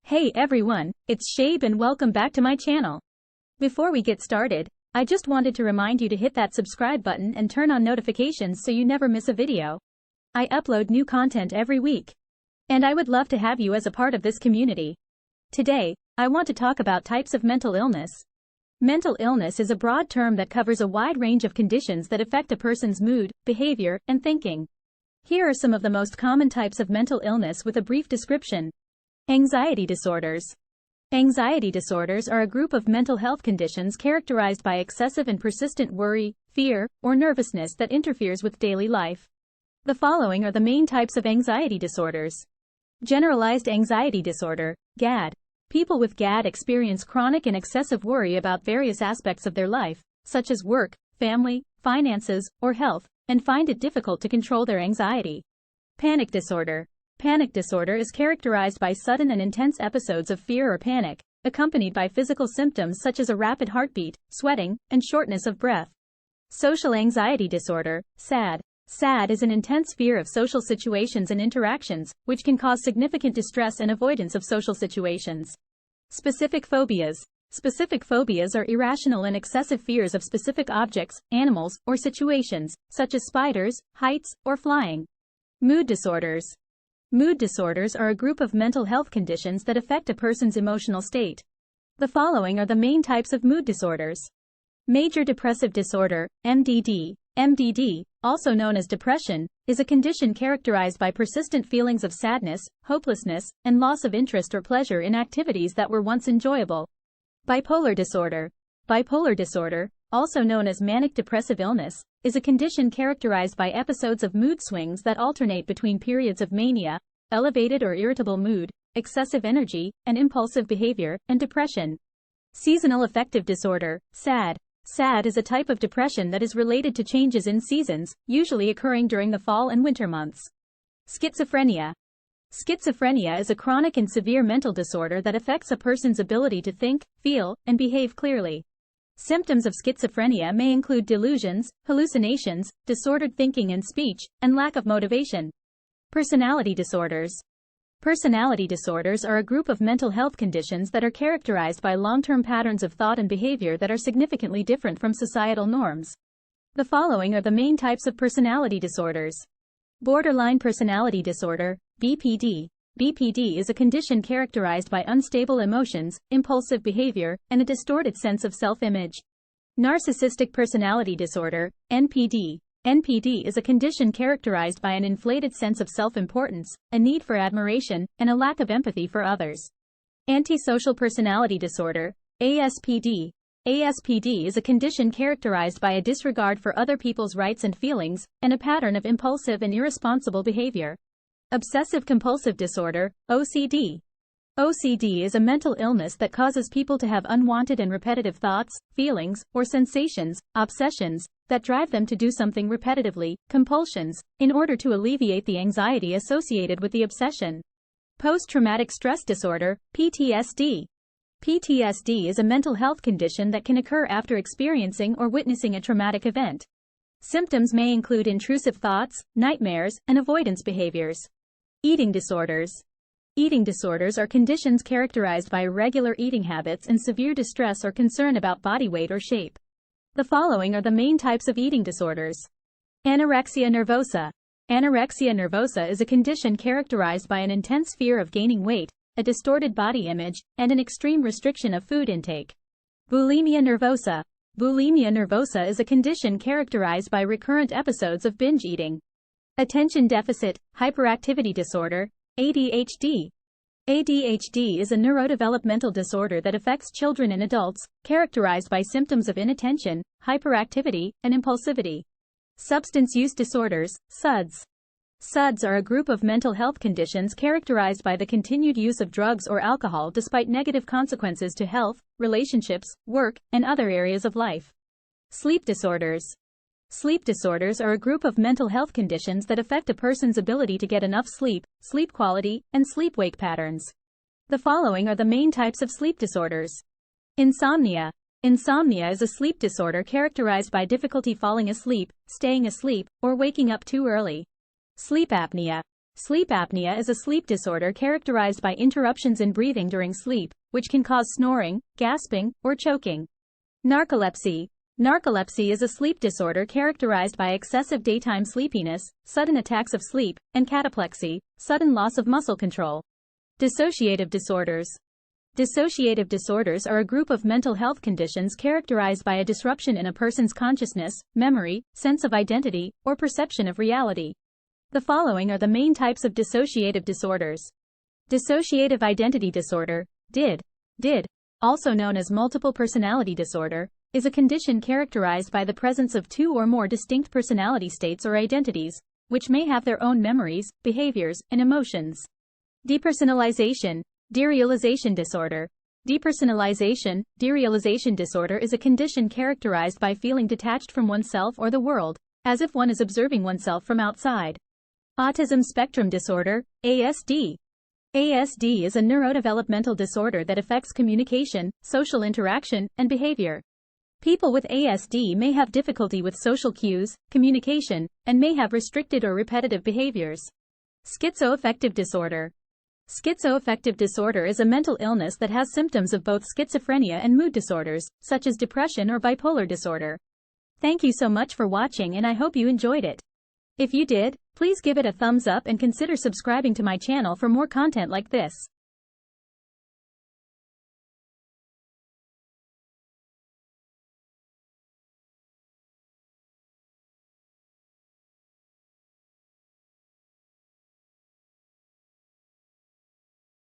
Hey everyone, it's Shabe and welcome back to my channel. Before we get started, I just wanted to remind you to hit that subscribe button and turn on notifications so you never miss a video. I upload new content every week. And I would love to have you as a part of this community. Today, I want to talk about types of mental illness. Mental illness is a broad term that covers a wide range of conditions that affect a person's mood, behavior, and thinking. Here are some of the most common types of mental illness with a brief description. Anxiety disorders. Anxiety disorders are a group of mental health conditions characterized by excessive and persistent worry, fear, or nervousness that interferes with daily life. The following are the main types of anxiety disorders. Generalized anxiety disorder, GAD. People with GAD experience chronic and excessive worry about various aspects of their life, such as work, family, finances, or health, and find it difficult to control their anxiety. Panic disorder. Panic disorder is characterized by sudden and intense episodes of fear or panic, accompanied by physical symptoms such as a rapid heartbeat, sweating, and shortness of breath. Social anxiety disorder, SAD. SAD is an intense fear of social situations and interactions, which can cause significant distress and avoidance of social situations. Specific phobias. Specific phobias are irrational and excessive fears of specific objects, animals, or situations, such as spiders, heights, or flying. Mood disorders. Mood disorders are a group of mental health conditions that affect a person's emotional state. The following are the main types of mood disorders. Major depressive disorder, MDD. MDD, also known as depression, is a condition characterized by persistent feelings of sadness, hopelessness, and loss of interest or pleasure in activities that were once enjoyable. Bipolar disorder. Bipolar disorder, also known as manic depressive illness, is a condition characterized by episodes of mood swings that alternate between periods of mania, elevated or irritable mood, excessive energy, and impulsive behavior, and depression. Seasonal affective disorder, SAD. SAD is a type of depression that is related to changes in seasons, usually occurring during the fall and winter months. Schizophrenia. Schizophrenia is a chronic and severe mental disorder that affects a person's ability to think, feel, and behave clearly. Symptoms of schizophrenia may include delusions, hallucinations, disordered thinking and speech, and lack of motivation. Personality disorders. Personality disorders are a group of mental health conditions that are characterized by long-term patterns of thought and behavior that are significantly different from societal norms. The following are the main types of personality disorders. Borderline personality disorder, BPD. BPD is a condition characterized by unstable emotions, impulsive behavior, and a distorted sense of self-image. Narcissistic personality disorder, NPD. NPD is a condition characterized by an inflated sense of self-importance, a need for admiration, and a lack of empathy for others. Antisocial personality disorder, ASPD. ASPD is a condition characterized by a disregard for other people's rights and feelings, and a pattern of impulsive and irresponsible behavior. Obsessive-Compulsive Disorder, OCD. OCD is a mental illness that causes people to have unwanted and repetitive thoughts, feelings, or sensations, obsessions, that drive them to do something repetitively, compulsions, in order to alleviate the anxiety associated with the obsession. Post-traumatic stress disorder, PTSD. PTSD is a mental health condition that can occur after experiencing or witnessing a traumatic event. Symptoms may include intrusive thoughts, nightmares, and avoidance behaviors. Eating disorders. Eating disorders are conditions characterized by irregular eating habits and severe distress or concern about body weight or shape. The following are the main types of eating disorders. Anorexia nervosa. Anorexia nervosa is a condition characterized by an intense fear of gaining weight, a distorted body image, and an extreme restriction of food intake. Bulimia nervosa. Bulimia nervosa is a condition characterized by recurrent episodes of binge eating. Attention Deficit Hyperactivity Disorder, ADHD. ADHD is a neurodevelopmental disorder that affects children and adults, characterized by symptoms of inattention, hyperactivity, and impulsivity. Substance use disorders, SUDS. SUDS are a group of mental health conditions characterized by the continued use of drugs or alcohol despite negative consequences to health, relationships, work, and other areas of life. Sleep disorders. Sleep disorders are a group of mental health conditions that affect a person's ability to get enough sleep, sleep quality, and sleep-wake patterns. The following are the main types of sleep disorders. Insomnia. Insomnia is a sleep disorder characterized by difficulty falling asleep, staying asleep, or waking up too early. Sleep apnea. Sleep apnea is a sleep disorder characterized by interruptions in breathing during sleep, which can cause snoring, gasping, or choking. Narcolepsy. Narcolepsy is a sleep disorder characterized by excessive daytime sleepiness, sudden attacks of sleep, and cataplexy, sudden loss of muscle control. Dissociative disorders. Dissociative disorders are a group of mental health conditions characterized by a disruption in a person's consciousness, memory, sense of identity, or perception of reality. The following are the main types of dissociative disorders. Dissociative identity disorder, DID, also known as multiple personality disorder, is a condition characterized by the presence of two or more distinct personality states or identities, which may have their own memories, behaviors, and emotions. Depersonalization, derealization disorder. Depersonalization, derealization disorder is a condition characterized by feeling detached from oneself or the world, as if one is observing oneself from outside. Autism Spectrum Disorder, ASD. ASD is a neurodevelopmental disorder that affects communication, social interaction, and behavior. People with ASD may have difficulty with social cues, communication, and may have restricted or repetitive behaviors. Schizoaffective disorder. Schizoaffective disorder is a mental illness that has symptoms of both schizophrenia and mood disorders, such as depression or bipolar disorder. Thank you so much for watching, and I hope you enjoyed it. If you did, please give it a thumbs up and consider subscribing to my channel for more content like this.